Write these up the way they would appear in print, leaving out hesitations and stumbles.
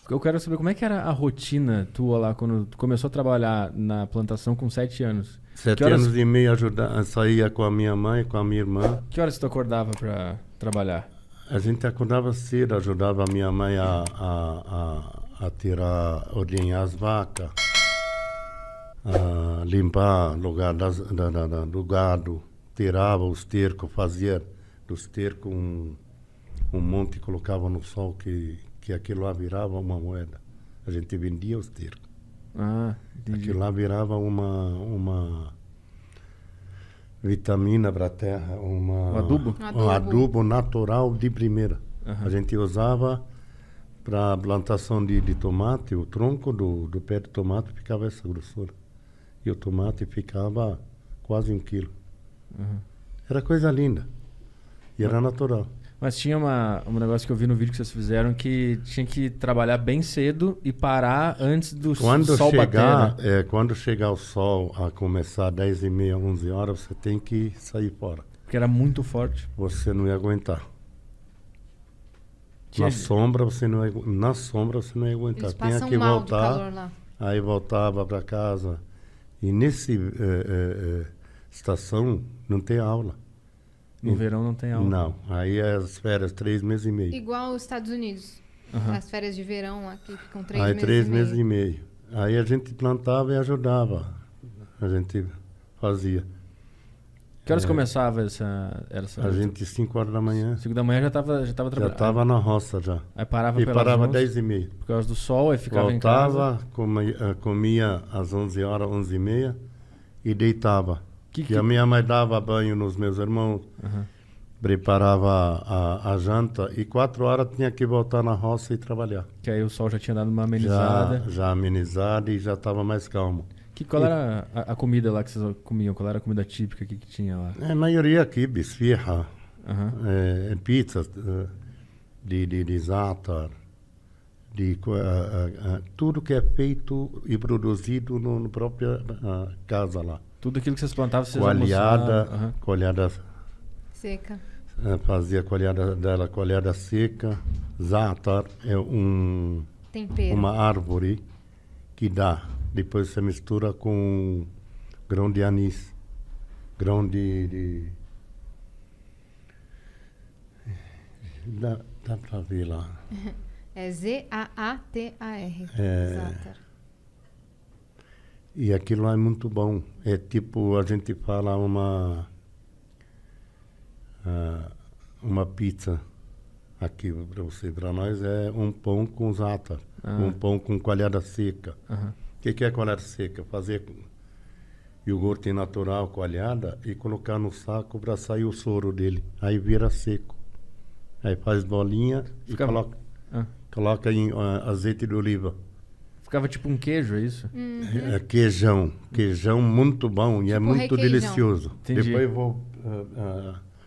Eu quero saber como é que era a rotina tua lá quando tu começou a trabalhar na plantação com 7 anos. 7 Que horas- anos e meio saía com a minha mãe, com a minha irmã. Que horas tu acordava pra trabalhar? A gente acordava cedo, ajudava a minha mãe a tirar, ordenhar as vacas, a limpar o lugar do gado, tirava os tercos, fazia dos tercos um monte e colocava no sol que aquilo lá virava uma moeda. A gente vendia os tercos. Ah, entendi. Aquilo lá virava uma vitamina para a terra, Um adubo? um adubo natural de primeira. Aham. A gente usava para plantação de tomate, o tronco do pé de tomate ficava essa grossura. E o tomate ficava quase 1 quilo. Uhum. Era coisa linda. E era natural. Mas tinha um negócio que eu vi no vídeo que vocês fizeram que tinha que trabalhar bem cedo e parar antes do sol bater, né? Quando chegar o sol a começar às 10h30, 11 horas, você tem que sair fora. Porque era muito forte. Você não ia aguentar. Tinha- Na sombra você não ia aguentar. Eles Tinha passam que mal de voltar, calor lá. aí voltava para casa. E nesse estação não tem aula. No verão não tem aula. Não, aí é as férias, 3 meses e meio. Igual os Estados Unidos. Aham. As férias de verão aqui ficam 3 Aí meses 3 e meses meio. e meio. Aí a gente plantava e ajudava. A gente fazia. Que horas começava essa... A gente 5 horas da manhã 5 da manhã já tava já trabalhando. estava na roça já. Aí parava E pelas parava 11, 10h30. por causa do sol, aí ficava em casa. Voltava, comia às 11 horas, 11h30 e deitava. Que- E a minha mãe dava banho nos meus irmãos, Aham. preparava a janta e 4 horas tinha que voltar na roça e trabalhar. Que aí o sol já tinha dado uma amenizada. Já amenizada e já estava mais calmo. Qual era a comida lá que vocês comiam? Qual era a comida típica que tinha lá? A maioria aqui, esfirra, Aham. pizza de za'atar, tudo que é feito e produzido no própria casa lá. Tudo aquilo que vocês plantavam, vocês Coalhada, almoçavam. Aham. coalhada, Seca. fazia coalhada seca. Za'atar é Tempero. uma árvore que dá. Depois você mistura com grão de anis, grão de dá para ver lá. É Z-A-A-T-A-R. É. Za'atar. E aquilo lá é muito bom. É tipo, a gente fala uma pizza aqui para você. Para nós é um pão com za'atar, um pão com coalhada seca. Aham. O que é coalhada seca? Fazer iogurte natural, coalhada, e colocar no saco para sair o soro dele. Aí vira seco. Aí faz bolinha e Ficava- Ah. coloca em azeite de oliva. Ficava tipo um queijo, é isso? É queijão muito bom e é Tipo muito requeijão. delicioso. Entendi. Depois eu vou...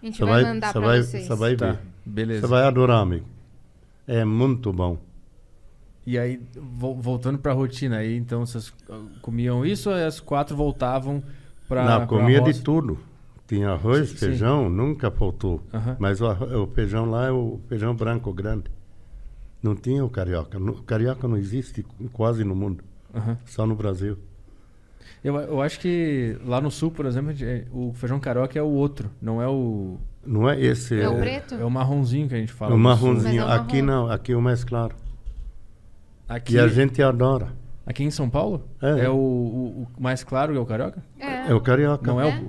A gente vai mandar pra vocês. Você vai Tá, ver. beleza. Você vai adorar, amigo. É muito bom. E aí, voltando pra rotina, aí então vocês comiam isso ou as 4 voltavam pra Não, comia roça? de tudo. Tinha arroz, Sim. feijão, nunca faltou. Aham. Mas o feijão lá é o feijão branco grande. Não tinha o carioca. O carioca não existe quase no mundo. Aham. Só no Brasil. Eu acho que lá no sul, por exemplo, o feijão carioca é o outro, não é o... Não é esse. É o preto? É o marronzinho que a gente fala. O no marronzinho. Mas é o Aqui marrom. não, aqui é o mais claro. sul. Aqui, E a gente adora. aqui em São Paulo? É. É o mais claro que é o carioca? É. É o carioca. Não é É?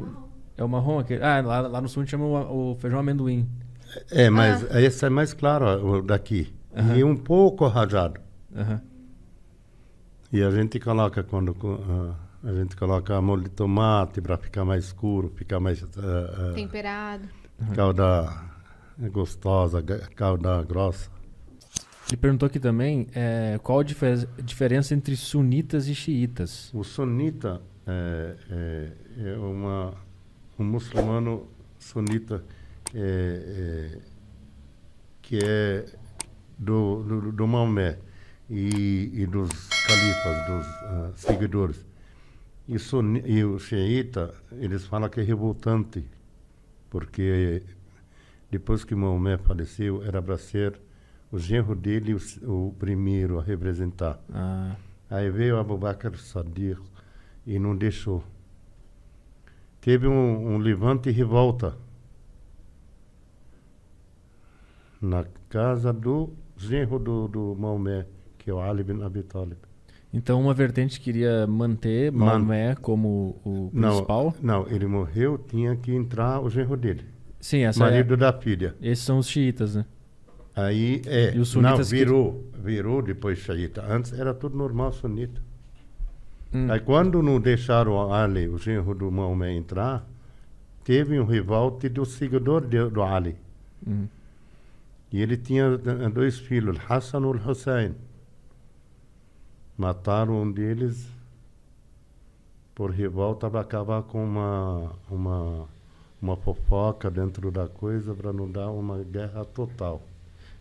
é o marrom aquele. Ah, lá no sul a gente chama o feijão amendoim. É, mas esse é mais claro, o daqui. Aham. E um pouco rajado. Aham. E a gente coloca a gente coloca molho de tomate para ficar mais escuro, ficar mais Temperado. calda gostosa, calda grossa. Ele perguntou aqui também qual a diferença entre sunitas e xiitas. O sunita é um muçulmano sunita que é do Maomé e dos califas, dos seguidores. E o xiita, eles falam que é revoltante, porque depois que Maomé faleceu, era para ser o genro dele, o primeiro a representar. Aí veio Abu Bakr Sadiq e não deixou. Teve um levante e revolta na casa do genro do Maomé, que é o Ali bin Abi Talib. Então uma vertente queria manter Maomé como o principal? Não, ele morreu, tinha que entrar o genro dele. Sim, essa marido da filha. Esses são os xiitas, né? Aí, e os sunitas virou depois xiita. Antes era tudo normal sunita. Aí quando não deixaram Ali, o genro do Maomé, entrar, teve um revolte do seguidor do Ali. E ele tinha 2 filhos, Hassan e Hussein. Mataram um deles por revolta para acabar com uma fofoca dentro da coisa, para não dar uma guerra total.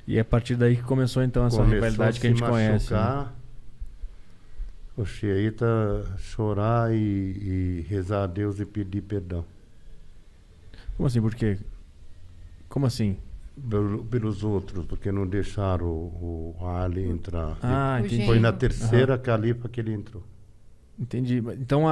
E é a partir daí que começou então essa rivalidade que a gente conhece. Né? O xiita chorar e rezar a Deus e pedir perdão. Como assim? Por quê? Como assim? Pelos outros, porque não deixaram o Ali entrar. Entendi. Foi na terceira califa que ele entrou. Entendi. Então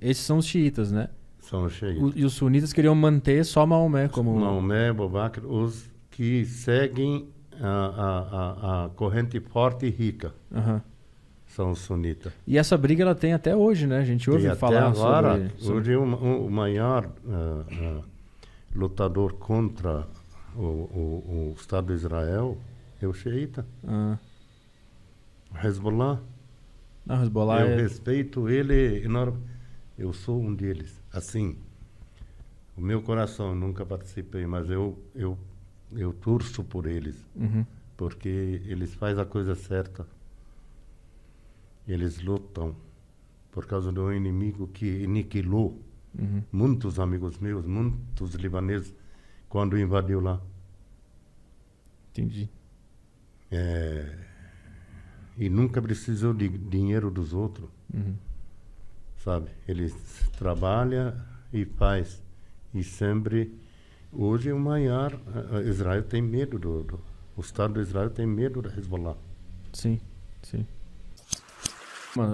esses são os xiitas, né? São os xiitas. E os sunitas queriam manter só Maomé como... Maomé, Abu Bakr, os que seguem a corrente forte e rica. São os sunitas. E essa briga ela tem até hoje, né? A gente ouve falar agora, sobre... Hoje o maior lutador contra o Estado de Israel é o xiita. O Hezbollah. Não, Hezbollah eu respeito ele enorme. Eu sou um deles. Assim, o meu coração, nunca participei, mas eu torço por eles. Porque eles fazem a coisa certa. Eles lutam por causa do inimigo que aniquilou muitos amigos meus, muitos libaneses, quando invadiu lá. Entendi. E nunca precisou de dinheiro dos outros. Sabe? Eles trabalham e faz. E sempre... Hoje o maior... Israel tem medo o Estado de Israel tem medo da Hezbollah. Sim, sim.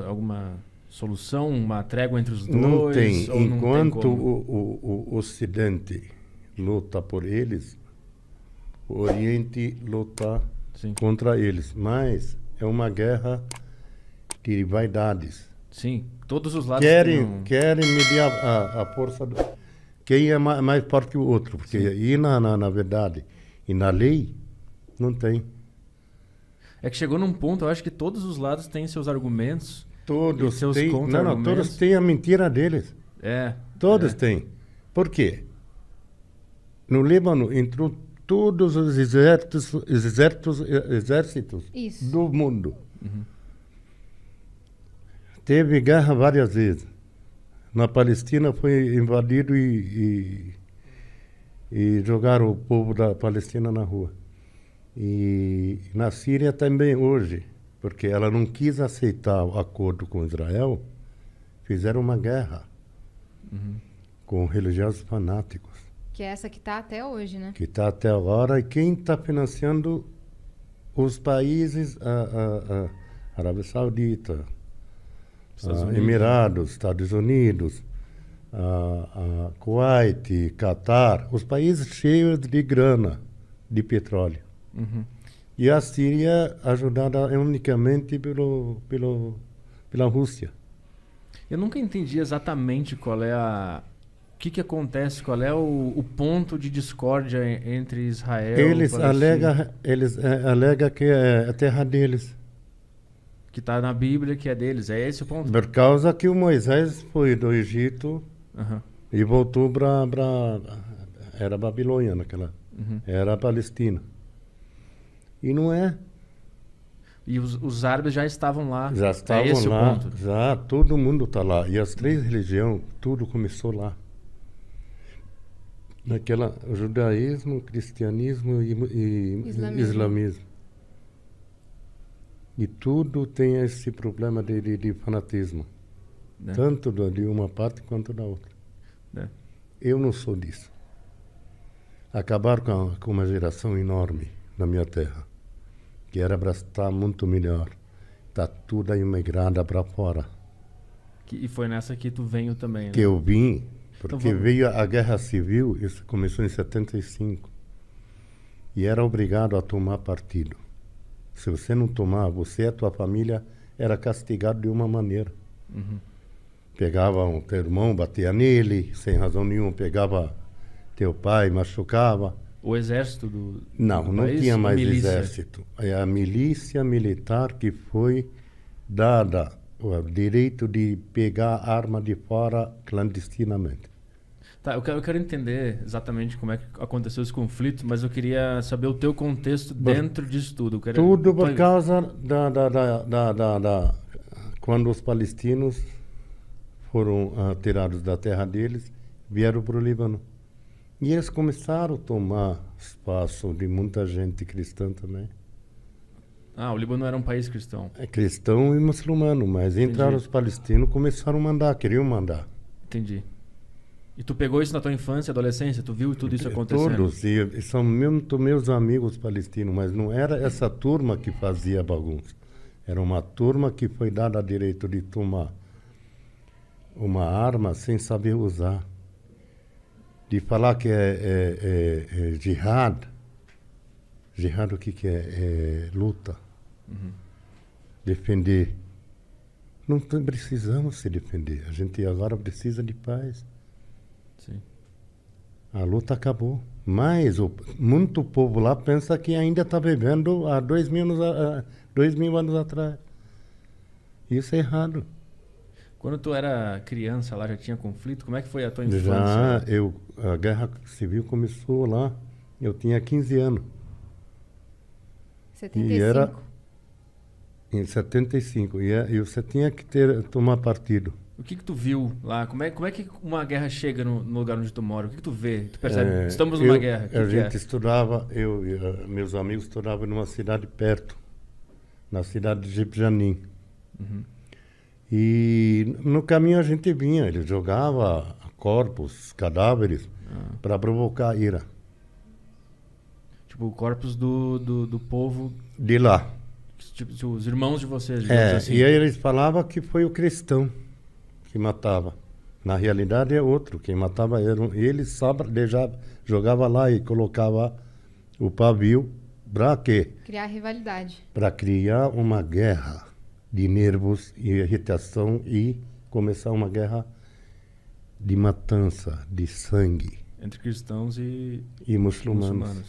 Alguma solução, uma trégua entre os dois? Não tem. não Enquanto tem o Ocidente luta por eles, o Oriente luta contra eles. Mas é uma guerra de vaidades. Sim, todos os lados querem medir a força quem é mais forte que o outro. Porque aí, na verdade, e na lei, não tem. É que chegou num ponto, eu acho que todos os lados têm seus argumentos. Todos seus têm. contra-argumentos. Todos têm a mentira deles. Todos têm. Por quê? No Líbano entrou todos os exércitos do mundo. Teve guerra várias vezes. Na Palestina foi invadido e jogaram o povo da Palestina na rua. E na Síria também hoje, porque ela não quis aceitar o acordo com Israel, fizeram uma guerra com religiosos fanáticos. Que é essa que está até hoje, né? Que está até agora. E quem está financiando os países, a Arábia Saudita, Emirados, Estados Unidos, a Kuwait, Catar, os países cheios de grana, de petróleo. E a Síria ajudada unicamente pela Rússia. Eu nunca entendi exatamente qual é o que acontece, qual é o ponto de discórdia entre Israel e Palestina. Eles alegam que é a terra deles. Que está na Bíblia, que é deles. É esse o ponto? Por causa que o Moisés foi do Egito e voltou para... Era Babilônia naquela... Era a Palestina. E não é. E os árabes já estavam lá. Já estavam esse lá. O ponto. Já, todo mundo está lá. E as 3 religiões, tudo começou lá. Naquela judaísmo, cristianismo e islamismo. E tudo tem esse problema de fanatismo. Tanto de uma parte quanto da outra. Eu não sou disso. Acabar com uma geração enorme na minha terra. que era para estar muito melhor. Está tudo imigrada para fora. E foi nessa que tu veio também, né? Que eu vim, porque Então, veio a Guerra Civil, isso começou em 75, e era obrigado a tomar partido. Se você não tomar, você e a tua família era castigado de uma maneira. Uhum. Pegava o teu irmão, batia nele, sem razão nenhuma, pegava teu pai, machucava. O exército do Não país, tinha ou mais milícia? exército. É a milícia militar que foi dada o direito de pegar arma de fora clandestinamente. Tá, eu quero entender exatamente como é que aconteceu esse conflito, mas eu queria saber o teu contexto dentro disso tudo. Tudo por causa quando os palestinos foram tirados da terra deles, vieram para o Líbano. E eles começaram a tomar espaço de muita gente cristã também. Ah, o Líbano era um país cristão. É cristão e muçulmano, mas entraram os palestinos, começaram a mandar, queriam mandar. Entendi. E tu pegou isso na tua infância, adolescência? Tu viu tudo isso acontecendo? Todos, e são muito meus amigos palestinos, mas não era essa turma que fazia bagunça. Era uma turma que foi dada direito de tomar uma arma sem saber usar. De falar que é jihad. Jihad o que é? É luta. Uhum. Defender. Não precisamos se defender. A gente agora precisa de paz. Sim. A luta acabou. Mas muito povo lá pensa que ainda está vivendo há 2000 anos atrás. Isso é errado. Quando tu era criança lá, já tinha conflito? Como é que foi a tua infância? Já a Guerra Civil começou lá, eu tinha 15 anos. 75. E era em 75. E você tinha que tomar partido. O que tu viu lá? Como é que uma guerra chega no lugar onde tu mora? O que tu vê? Tu percebe? Estamos numa guerra. A gente estudava, eu e meus amigos estudavam numa cidade perto, na cidade de Jipjanim. Uhum. E no caminho a gente vinha, ele jogava corpos, cadáveres, para provocar ira. Tipo, corpos do povo, De lá. tipo, os irmãos de vocês, digamos assim. E aí eles falavam que foi o cristão que matava. Na realidade é outro, quem matava eram eles, só jogava lá e colocava o pavio para quê? Criar rivalidade. Para criar uma guerra de nervos e irritação e começar uma guerra de matança, de sangue. Entre cristãos e muçulmanos.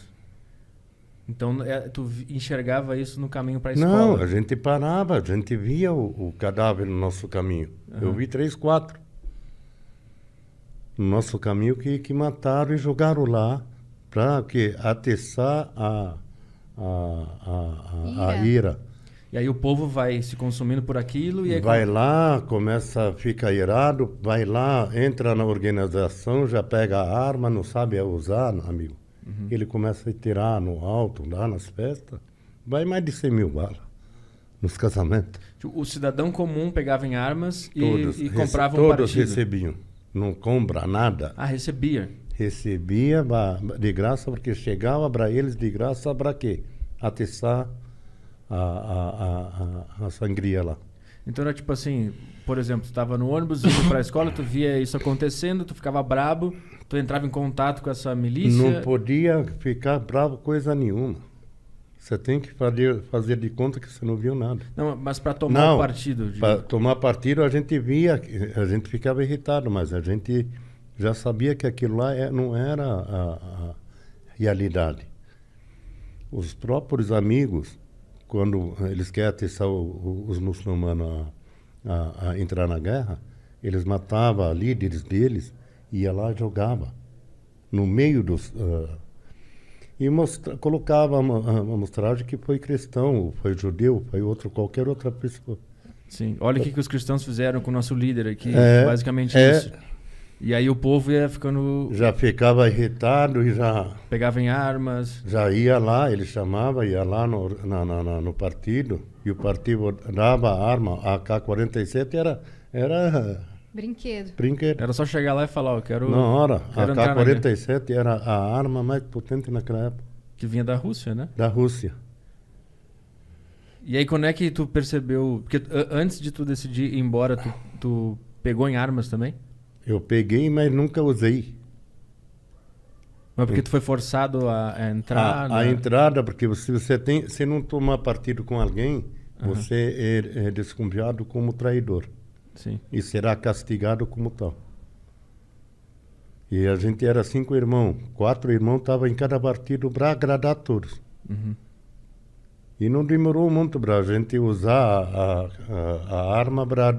Então, tu enxergava isso no caminho para a escola? Não, a gente parava, a gente via o cadáver no nosso caminho. Uhum. Eu vi 3, 4 no nosso caminho que mataram e jogaram lá para atiçar a ira. E aí o povo vai se consumindo por aquilo e aí vai lá, começa a ficar irado, vai lá, entra na organização, já pega a arma, não sabe usar, amigo. Uhum. Ele começa a tirar no alto, lá nas festas, vai mais de 100 mil balas nos casamentos. O cidadão comum pegava em armas e comprava um todos partido. recebiam, não compra nada. Ah, recebia. Recebia de graça, porque chegava para eles de graça para quê? Atiçar a sangria lá. Então era tipo assim, por exemplo, tu estava no ônibus indo para a escola, tu via isso acontecendo, tu ficava brabo, tu entrava em contato com essa milícia. Não podia ficar bravo coisa nenhuma. Você tem que fazer de conta que você não viu nada. Não, mas para tomar o partido. Para tomar partido a gente via, a gente ficava irritado, mas a gente já sabia que aquilo lá não era a realidade. Os próprios amigos, quando eles querem atiçar os muçulmanos a entrar na guerra, eles matavam líderes deles e ia lá e jogava no meio dos... e colocava uma mostragem que foi cristão, foi judeu, foi qualquer outra pessoa. Sim, olha o que os cristãos fizeram com o nosso líder aqui, basicamente isso. E aí o povo ia ficando... Já ficava irritado e já... Pegava em armas. Já ia lá, ele chamava, ia lá no partido, e o partido dava a arma, a AK-47 era... Brinquedo. Era só chegar lá e falar, eu quero... Na hora, a AK-47 era a arma mais potente naquela época. Que vinha da Rússia, né? Da Rússia. E aí, quando é que tu percebeu... Porque antes de tu decidir ir embora, tu pegou em armas também? Eu peguei, mas nunca usei. Mas porque tu foi forçado a entrar? A entrada, porque se não tomar partido com alguém, você é desconfiado como traidor. Sim. E será castigado como tal. E a gente era 5 irmãos. 4 irmãos estavam em cada partido para agradar todos. Uhum. E não demorou muito para a gente usar a arma para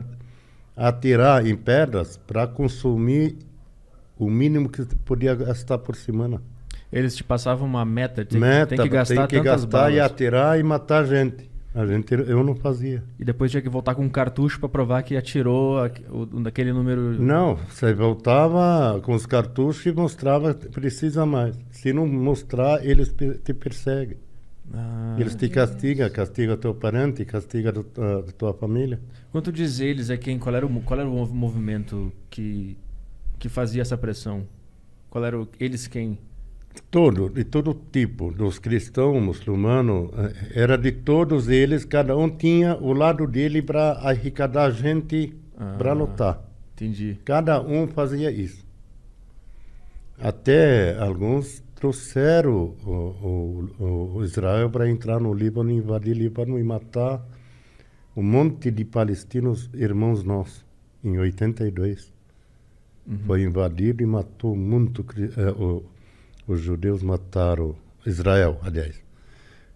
atirar em pedras para consumir o mínimo que podia gastar por semana. Eles te passavam uma meta, tem que tem gastar que tantas gastar e balas. atirar e matar gente. Eu não fazia. E depois tinha que voltar com um cartucho para provar que atirou daquele número... Não, você voltava com os cartuchos e mostrava que precisa mais. Se não mostrar, eles te perseguem. Eles te castigam teu parente, castigam a tua família. Quando tu diz eles, qual era o movimento que fazia essa pressão? Eles quem? De todo tipo, dos cristãos, muçulmanos, era de todos eles, cada um tinha o lado dele para arrecadar gente para lutar. Entendi. Cada um fazia isso. Até alguns trouxeram o Israel para entrar no Líbano, invadir o Líbano e matar um monte de palestinos, irmãos nossos, em 82. Foi invadido e matou muito. Os judeus mataram, Israel, aliás.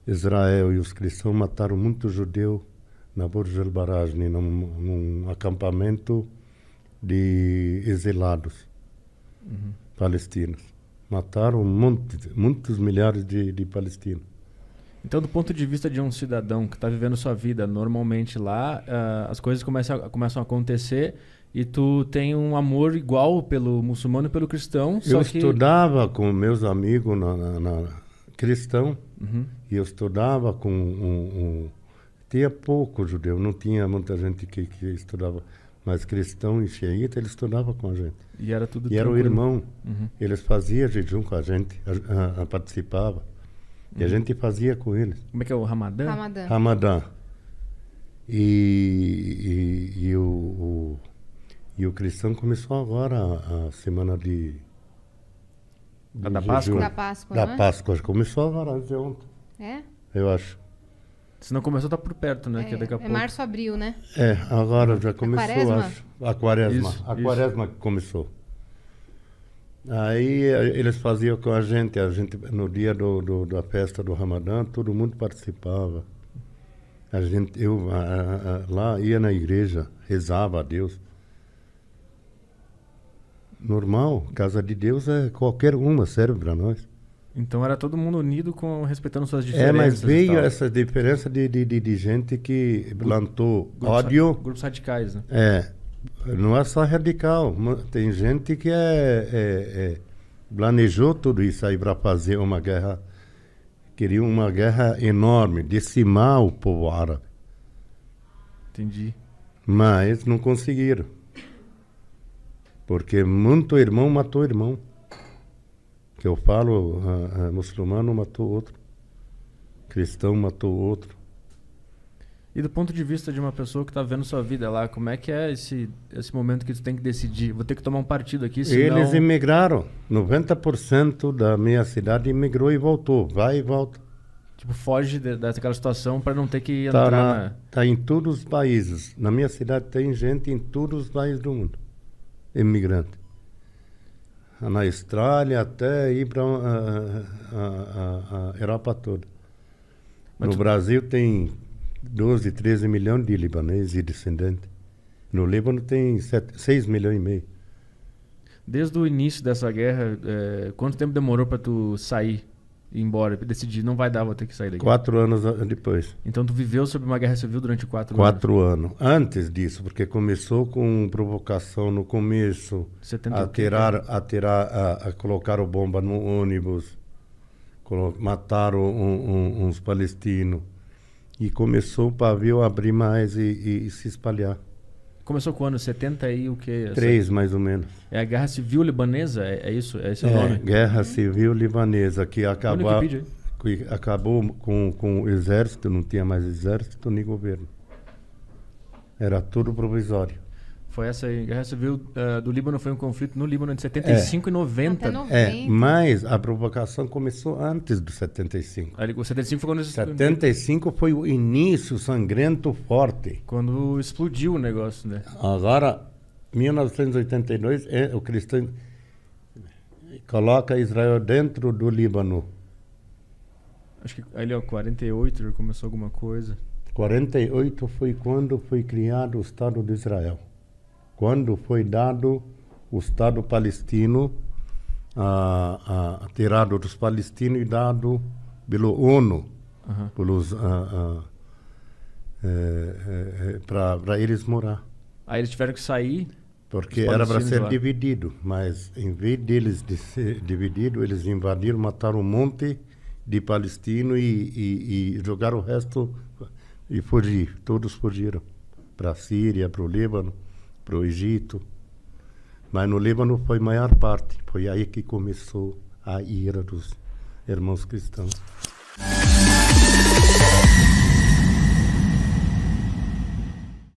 Israel e os cristãos mataram muito judeu na Burj al Barajni, num acampamento de exilados palestinos. Mataram muitos milhares de palestinos. Então, do ponto de vista de um cidadão que está vivendo sua vida normalmente lá, as coisas começam a acontecer e tu tem um amor igual pelo muçulmano e pelo cristão. Eu estudava com meus amigos na cristão e eu estudava com tinha pouco judeu, não tinha muita gente que estudava, mas cristão e xiita, eles estudavam com a gente. E era tudo E era o irmão. Uhum. Eles faziam jejum com a gente, participava. E a gente fazia com eles. Como é que é o Ramadã? Ramadã. E o cristão começou agora a semana de da Páscoa? Da Páscoa, Da não é? Páscoa. Começou agora, antes de ontem. É? Eu acho. Se não começou, tá por perto, né? Que daqui a pouco... março, abril, né? Agora já começou, Quaresma? acho. A Quaresma. Isso, A Quaresma que começou. Aí eles faziam com a gente no dia da festa do Ramadã, todo mundo participava. Eu lá ia na igreja, rezava a Deus. Normal, casa de Deus qualquer uma serve para nós. Então era todo mundo unido, respeitando suas diferenças. Mas veio e tal. essa diferença de gente que plantou ódio. Grupos radicais, né? Não é só radical. Tem gente que planejou tudo isso aí para fazer uma guerra. Queria uma guerra enorme, decimar o povo árabe. Entendi. Mas não conseguiram. Porque muito irmão matou irmão. Que eu falo, muçulmano matou outro. Cristão matou outro. E do ponto de vista de uma pessoa que está vendo sua vida lá, como é que é esse momento que tu tem que decidir? Vou ter que tomar um partido aqui, senão... Eles imigraram. 90% da minha cidade imigrou e voltou. Vai e volta. Tipo, foge daquela situação para não ter que entrar Tá em todos os países. Na minha cidade tem gente em todos os países do mundo. Imigrante. Na Austrália até ir para a Europa toda. No Brasil tem 12, 13 milhões de libaneses e descendentes. No Líbano tem 6 milhões e meio. Desde o início dessa guerra, quanto tempo demorou para tu sair, ir embora, decidir, não vai dar, vou ter que sair daqui? 4 anos depois. Então tu viveu sob uma guerra civil durante 4 anos? 4 anos. Antes disso, porque começou com provocação no começo, a colocar bomba no ônibus, mataram uns palestinos. E começou o pavio a abrir mais e se espalhar. Começou com o ano 70 e o quê? 3, mais ou menos. É a Guerra Civil Libanesa? É isso? É esse o nome? Guerra Civil Libanesa, que acabou que acabou com o exército, não tinha mais exército nem governo. Era tudo provisório. Foi essa aí, Guerra Civil do Líbano foi um conflito no Líbano de 75 e 90. Até 90. Mas a provocação começou antes do 75. Aí, o 75 foi quando, 75 foi o início sangrento forte. quando explodiu o negócio, né? Agora, 1982, o cristão coloca Israel dentro do Líbano. Acho que ali, ó, 48 já começou alguma coisa. 48 foi quando foi criado o Estado de Israel. Quando foi dado o Estado palestino, tirado dos palestinos e dado pelo ONU, para eles morar. Aí eles tiveram que sair. Porque Os era para palestinos ser lá. dividido, mas em vez deles de ser dividido, eles invadiram, mataram um monte de palestinos e jogaram o resto e fugiram. Todos fugiram para a Síria, para o Líbano, para o Egito. Mas no Líbano foi a maior parte. Foi aí que começou a ira dos irmãos cristãos.